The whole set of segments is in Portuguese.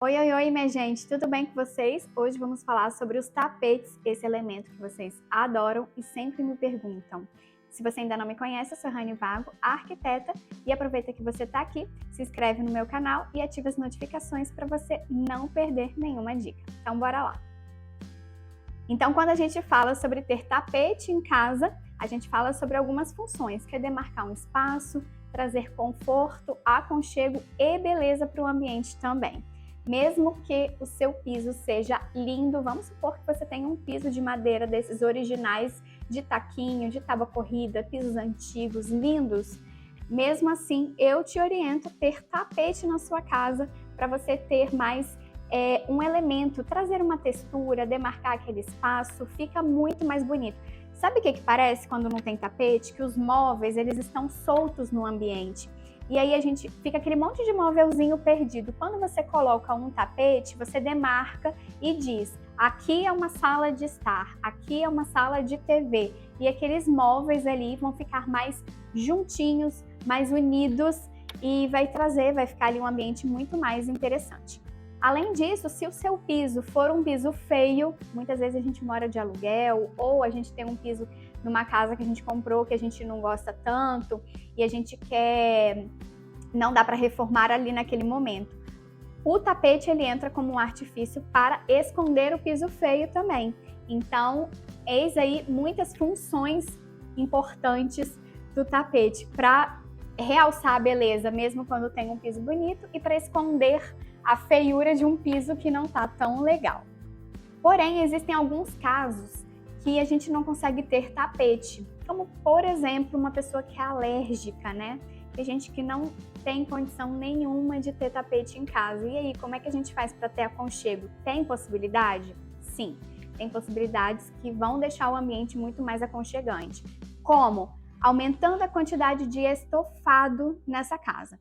Oi, oi, oi, minha gente, tudo bem com vocês? Hoje vamos falar sobre os tapetes, esse elemento que vocês adoram e sempre me perguntam. Se você ainda não me conhece, eu sou Rani Vago, arquiteta, e aproveita que você está aqui, se inscreve no meu canal e ativa as notificações para você não perder nenhuma dica. Então, bora lá! Então, quando a gente fala sobre ter tapete em casa, a gente fala sobre algumas funções, que é demarcar um espaço, trazer conforto, aconchego e beleza para o ambiente também. Mesmo que o seu piso seja lindo, vamos supor que você tenha um piso de madeira desses originais, de taquinho, de tábua corrida, pisos antigos, lindos. Mesmo assim, eu te oriento a ter tapete na sua casa para você ter mais um elemento, trazer uma textura, demarcar aquele espaço, fica muito mais bonito. Sabe o que parece quando não tem tapete? Que os móveis, eles estão soltos no ambiente. E aí a gente fica aquele monte de móvelzinho perdido. Quando você coloca um tapete, você demarca e diz: aqui é uma sala de estar, aqui é uma sala de TV. E aqueles móveis ali vão ficar mais juntinhos, mais unidos e vai ficar ali um ambiente muito mais interessante. Além disso, se o seu piso for um piso feio, muitas vezes a gente mora de aluguel ou a gente tem um piso numa casa que a gente comprou que a gente não gosta tanto e a gente não dá para reformar ali naquele momento. O tapete ele entra como um artifício para esconder o piso feio também. Então, eis aí muitas funções importantes do tapete para realçar a beleza, mesmo quando tem um piso bonito, e para esconder a feiura de um piso que não tá tão legal. Porém, existem alguns casos que a gente não consegue ter tapete, como por exemplo, uma pessoa que é alérgica, né? Tem gente que não tem condição nenhuma de ter tapete em casa. E aí, como é que a gente faz para ter aconchego? Tem possibilidade? Sim, tem possibilidades que vão deixar o ambiente muito mais aconchegante. Como? Aumentando a quantidade de estofado nessa casa.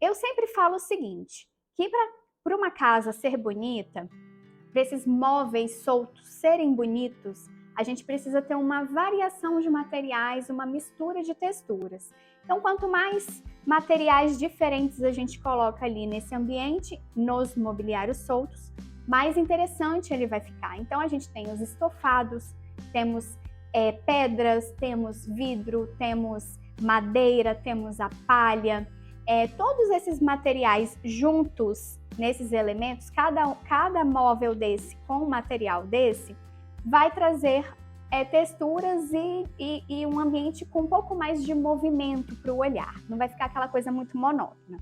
Eu sempre falo o seguinte, que para uma casa ser bonita, para esses móveis soltos serem bonitos, a gente precisa ter uma variação de materiais, uma mistura de texturas. Então, quanto mais materiais diferentes a gente coloca ali nesse ambiente, nos mobiliários soltos, mais interessante ele vai ficar. Então, a gente tem os estofados, temos pedras, temos vidro, temos madeira, temos a palha. Todos esses materiais juntos nesses elementos, cada móvel desse com um material desse vai trazer texturas e um ambiente com um pouco mais de movimento para o olhar, não vai ficar aquela coisa muito monótona.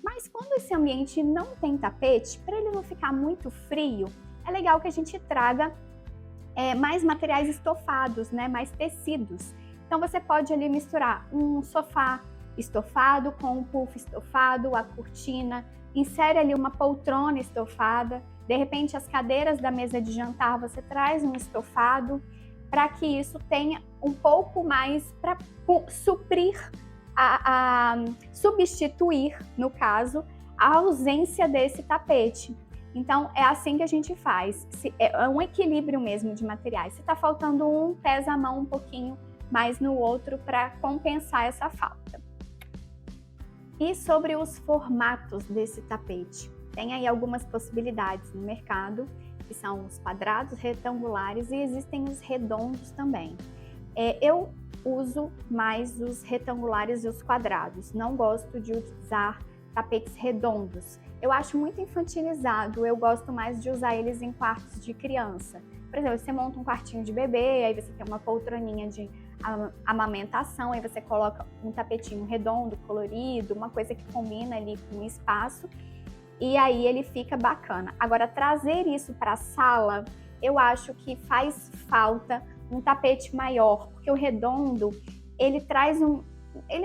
Mas quando esse ambiente não tem tapete, para ele não ficar muito frio, é legal que a gente traga mais materiais estofados, né, mais tecidos. Então você pode ali misturar um sofá estofado com um puff estofado, a cortina, insere ali uma poltrona estofada, de repente as cadeiras da mesa de jantar você traz um estofado, para que isso tenha um pouco mais para suprir, substituir, no caso, a ausência desse tapete. Então, é assim que a gente faz, é um equilíbrio mesmo de materiais. Se está faltando um, pesa a mão um pouquinho mais no outro para compensar essa falta. E sobre os formatos desse tapete? Tem aí algumas possibilidades no mercado, que são os quadrados, retangulares e existem os redondos também. Eu uso mais os retangulares e os quadrados, não gosto de usar tapetes redondos. Eu acho muito infantilizado, eu gosto mais de usar eles em quartos de criança. Por exemplo, você monta um quartinho de bebê, aí você tem uma poltroninha de amamentação, aí você coloca um tapetinho redondo, colorido, uma coisa que combina ali com o espaço, e aí ele fica bacana. Agora, trazer isso para a sala, eu acho que faz falta um tapete maior, porque o redondo, ele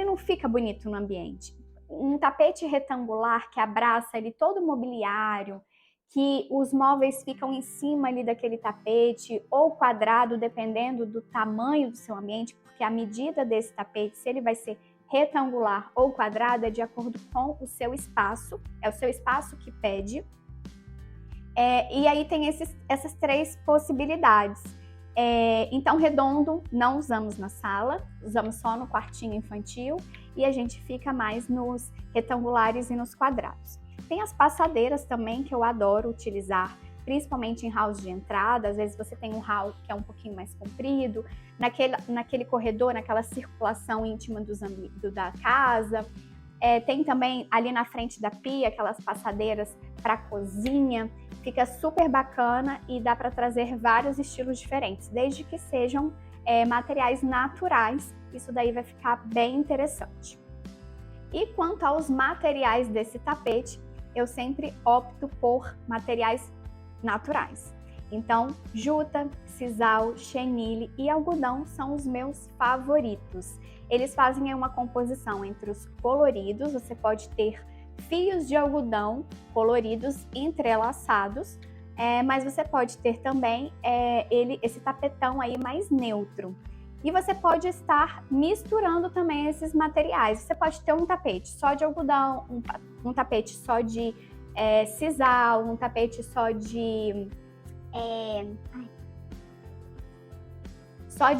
não fica bonito no ambiente. Um tapete retangular que abraça ali todo o mobiliário, que os móveis ficam em cima ali daquele tapete, ou quadrado, dependendo do tamanho do seu ambiente, porque a medida desse tapete, se ele vai ser retangular ou quadrado, é de acordo com o seu espaço, é o seu espaço que pede. E aí tem essas três possibilidades. Então, redondo não usamos na sala, usamos só no quartinho infantil e a gente fica mais nos retangulares e nos quadrados. Tem as passadeiras também, que eu adoro utilizar, principalmente em halls de entrada. Às vezes você tem um hall que é um pouquinho mais comprido, naquele corredor, naquela circulação íntima da casa. Tem também ali na frente da pia aquelas passadeiras para cozinha. Fica super bacana e dá para trazer vários estilos diferentes, desde que sejam materiais naturais. Isso daí vai ficar bem interessante. E quanto aos materiais desse tapete, eu sempre opto por materiais naturais. Então, juta, sisal, chenille e algodão são os meus favoritos. Eles fazem uma composição entre os coloridos. Você pode ter fios de algodão coloridos entrelaçados, mas você pode ter também esse tapetão aí mais neutro. E você pode estar misturando também esses materiais. Você pode ter um tapete só de algodão, um tapete só de sisal, um tapete só de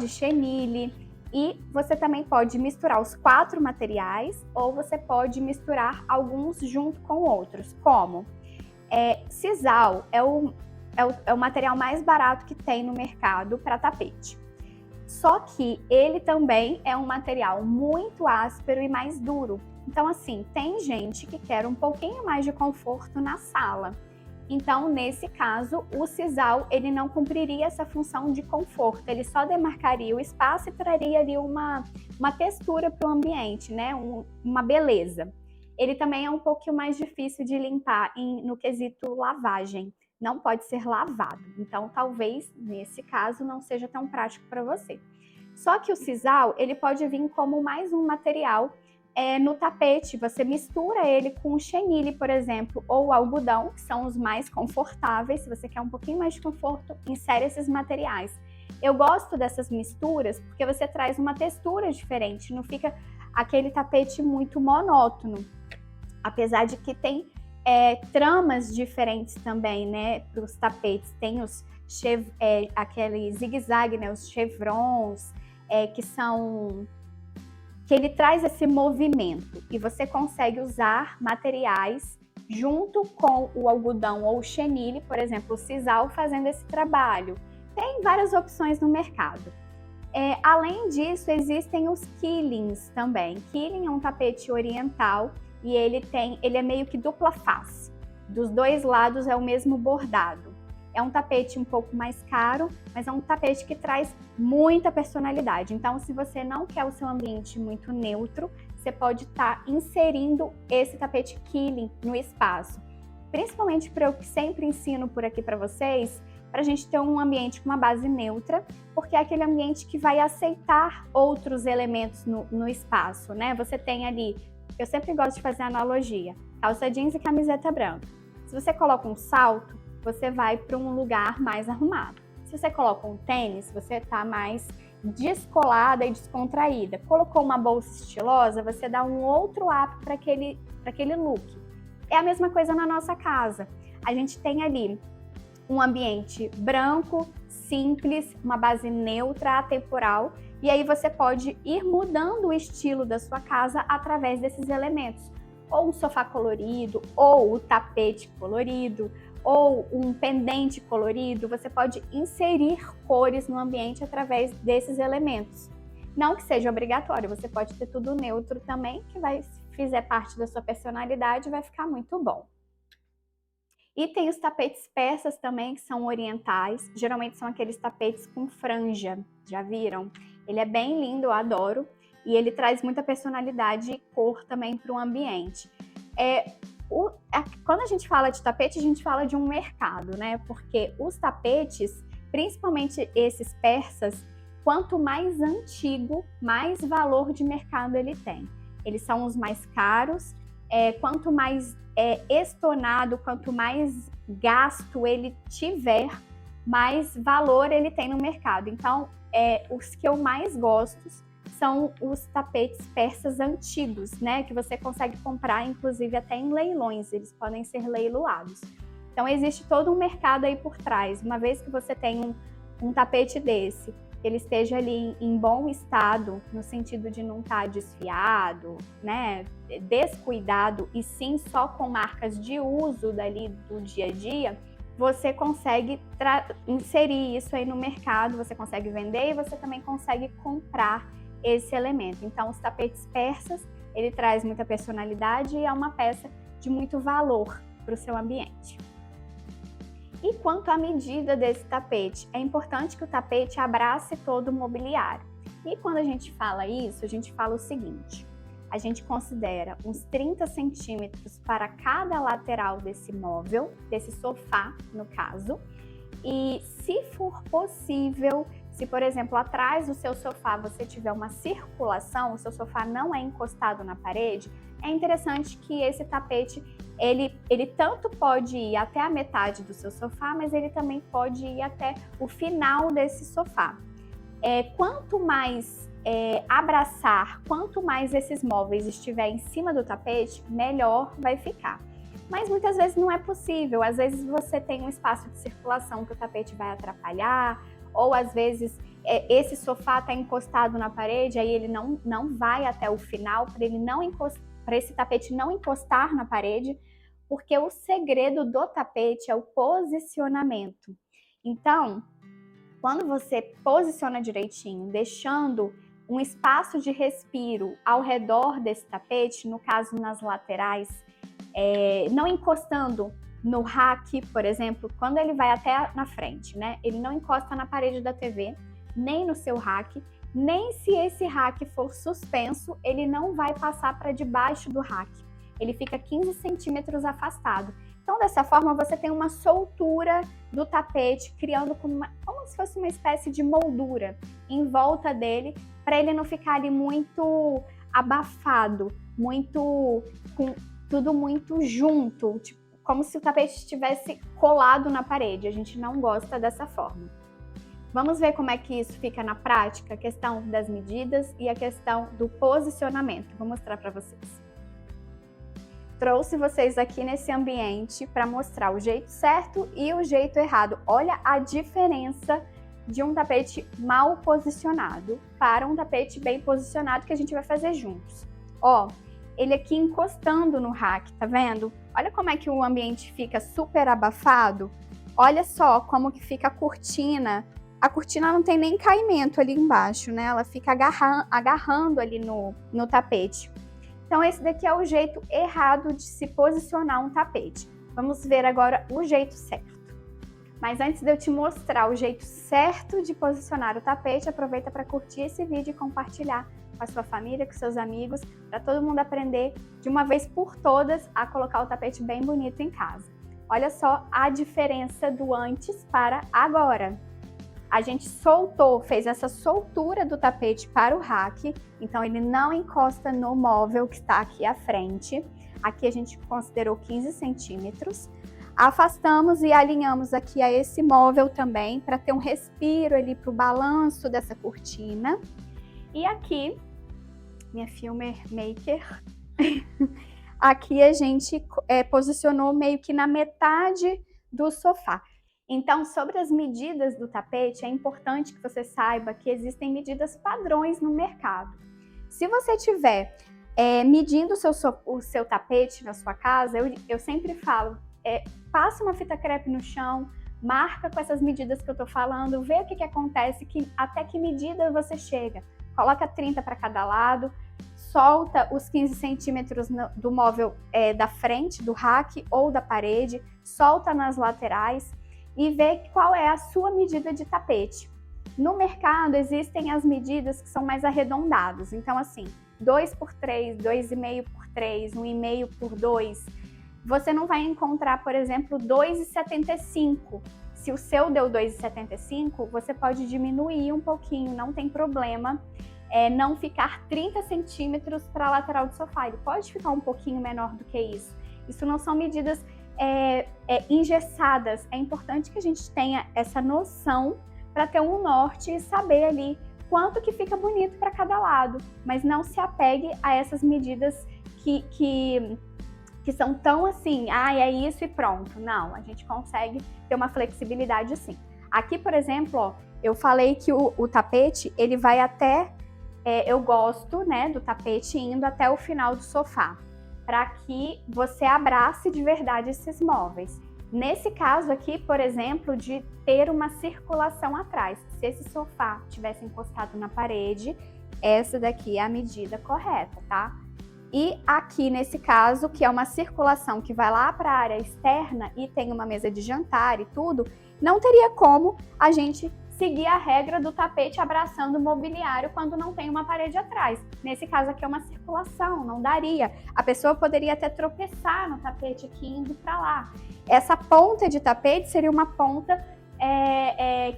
chenille. E você também pode misturar os 4 materiais, ou você pode misturar alguns junto com outros. Como? Sisal é o material mais barato que tem no mercado para tapete. Só que ele também é um material muito áspero e mais duro. Então, assim, tem gente que quer um pouquinho mais de conforto na sala. Então, nesse caso, o sisal ele não cumpriria essa função de conforto. Ele só demarcaria o espaço e traria ali uma textura para o ambiente, né? Uma beleza. Ele também é um pouquinho mais difícil de limpar no quesito lavagem. Não pode ser lavado. Então, talvez, nesse caso, não seja tão prático para você. Só que o sisal, ele pode vir como mais um material no tapete. Você mistura ele com o chenille, por exemplo, ou o algodão, que são os mais confortáveis. Se você quer um pouquinho mais de conforto, insere esses materiais. Eu gosto dessas misturas porque você traz uma textura diferente, não fica aquele tapete muito monótono. Apesar de que tem tramas diferentes também, né, para os tapetes. Tem aquele zigue-zague, né, os chevrons, que ele traz esse movimento e você consegue usar materiais junto com o algodão ou o chenille, por exemplo, o sisal, fazendo esse trabalho. Tem várias opções no mercado. Além disso, existem os quillings também. Quilling é um tapete oriental e ele é meio que dupla face. Dos 2 lados é o mesmo bordado. É um tapete um pouco mais caro, mas é um tapete que traz muita personalidade. Então, se você não quer o seu ambiente muito neutro, você pode estar inserindo esse tapete quilling no espaço. Principalmente para eu que sempre ensino por aqui para vocês, para a gente ter um ambiente com uma base neutra, porque é aquele ambiente que vai aceitar outros elementos no espaço, né? Você tem ali, eu sempre gosto de fazer analogia, calça jeans e camiseta branca. Se você coloca um salto, você vai para um lugar mais arrumado. Se você coloca um tênis, você está mais descolada e descontraída. Colocou uma bolsa estilosa, você dá um outro up para aquele look. É a mesma coisa na nossa casa. A gente tem ali um ambiente branco, simples, uma base neutra, atemporal, e aí você pode ir mudando o estilo da sua casa através desses elementos. Ou um sofá colorido, ou o tapete colorido, ou um pendente colorido. Você pode inserir cores no ambiente através desses elementos. Não que seja obrigatório, você pode ter tudo neutro também, que se fizer parte da sua personalidade, vai ficar muito bom. E tem os tapetes persas também, que são orientais. Geralmente são aqueles tapetes com franja, já viram? Ele é bem lindo, eu adoro. E ele traz muita personalidade e cor também para o ambiente. Quando a gente fala de tapete, a gente fala de um mercado, né? Porque os tapetes, principalmente esses persas, quanto mais antigo, mais valor de mercado ele tem. Eles são os mais caros. Quanto mais estonado, quanto mais gasto ele tiver, mais valor ele tem no mercado. Então, os que eu mais gosto são os tapetes persas antigos, né? Que você consegue comprar, inclusive, até em leilões. Eles podem ser leiloados. Então, existe todo um mercado aí por trás. Uma vez que você tem um tapete desse ele esteja ali em bom estado, no sentido de não estar desfiado, né, descuidado, e sim só com marcas de uso dali do dia a dia, você consegue inserir isso aí no mercado, você consegue vender e você também consegue comprar esse elemento. Então, os tapetes persas, ele traz muita personalidade e é uma peça de muito valor para o seu ambiente. E quanto à medida desse tapete, é importante que o tapete abrace todo o mobiliário. E quando a gente fala isso, a gente fala o seguinte: a gente considera uns 30 centímetros para cada lateral desse móvel, desse sofá, no caso. E se for possível, se por exemplo atrás do seu sofá você tiver uma circulação, o seu sofá não é encostado na parede, é interessante que esse tapete ele tanto pode ir até a metade do seu sofá, mas ele também pode ir até o final desse sofá. Quanto mais abraçar, quanto mais esses móveis estiver em cima do tapete, melhor vai ficar. Mas muitas vezes não é possível, às vezes você tem um espaço de circulação que o tapete vai atrapalhar, ou às vezes esse sofá está encostado na parede, aí ele não vai até o final, para esse tapete não encostar na parede, porque o segredo do tapete é o posicionamento. Então, quando você posiciona direitinho, deixando um espaço de respiro ao redor desse tapete, no caso nas laterais, não encostando no rack, por exemplo, quando ele vai até na frente, né? Ele não encosta na parede da TV, nem no seu rack, nem se esse rack for suspenso, ele não vai passar para debaixo do rack. Ele fica 15 centímetros afastado. Então, dessa forma, você tem uma soltura do tapete, criando como se fosse uma espécie de moldura em volta dele, para ele não ficar ali muito abafado, tudo muito junto, tipo, como se o tapete estivesse colado na parede. A gente não gosta dessa forma. Vamos ver como é que isso fica na prática, a questão das medidas e a questão do posicionamento. Vou mostrar para vocês. Trouxe vocês aqui nesse ambiente para mostrar o jeito certo e o jeito errado. Olha a diferença de um tapete mal posicionado para um tapete bem posicionado que a gente vai fazer juntos. Ó, ele aqui encostando no rack, tá vendo? Olha como é que o ambiente fica super abafado. Olha só como que fica a cortina. A cortina não tem nem caimento ali embaixo, né? Ela fica agarrando ali no tapete. Então esse daqui é o jeito errado de se posicionar um tapete. Vamos ver agora o jeito certo. Mas antes de eu te mostrar o jeito certo de posicionar o tapete, aproveita para curtir esse vídeo e compartilhar com a sua família, com seus amigos, para todo mundo aprender de uma vez por todas a colocar o tapete bem bonito em casa. Olha só a diferença do antes para agora. A gente fez essa soltura do tapete para o rack, então ele não encosta no móvel que está aqui à frente. Aqui a gente considerou 15 centímetros. Afastamos e alinhamos aqui a esse móvel também, para ter um respiro ali para o balanço dessa cortina. E aqui, minha filmmaker, aqui a gente posicionou meio que na metade do sofá. Então, sobre as medidas do tapete, é importante que você saiba que existem medidas padrões no mercado. Se você estiver medindo o seu tapete na sua casa, eu sempre falo, passa uma fita crepe no chão, marca com essas medidas que eu tô falando, vê o que acontece, até que medida você chega. Coloca 30 para cada lado, solta os 15 centímetros do móvel da frente, do rack ou da parede, solta nas laterais e vê qual é a sua medida de tapete. No mercado existem as medidas que são mais arredondadas, então assim, 2 por 3, 2,5 por 3, 1,5 por 2, você não vai encontrar, por exemplo, 2,75. Se o seu deu 2,75, você pode diminuir um pouquinho, não tem problema. Não ficar 30 centímetros para a lateral do sofá, ele pode ficar um pouquinho menor do que isso. Isso não são medidas engessadas, é importante que a gente tenha essa noção para ter um norte e saber ali quanto que fica bonito para cada lado, mas não se apegue a essas medidas que são tão assim, é isso e pronto. Não, a gente consegue ter uma flexibilidade sim. Aqui, por exemplo, ó, eu falei que o tapete, ele vai até, eu gosto, né, do tapete indo até o final do sofá, para que você abrace de verdade esses móveis. Nesse caso aqui, por exemplo, de ter uma circulação atrás. Se esse sofá tivesse encostado na parede, essa daqui é a medida correta, tá? E aqui nesse caso, que é uma circulação que vai lá para a área externa e tem uma mesa de jantar e tudo, não teria como a gente seguir a regra do tapete abraçando o mobiliário quando não tem uma parede atrás. Nesse caso aqui é uma circulação, não daria. A pessoa poderia até tropeçar no tapete aqui indo para lá. Essa ponta de tapete seria uma ponta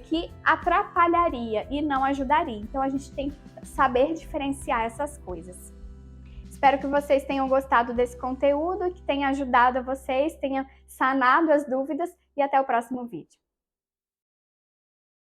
que atrapalharia e não ajudaria. Então a gente tem que saber diferenciar essas coisas. Espero que vocês tenham gostado desse conteúdo, que tenha ajudado a vocês, tenha sanado as dúvidas e até o próximo vídeo.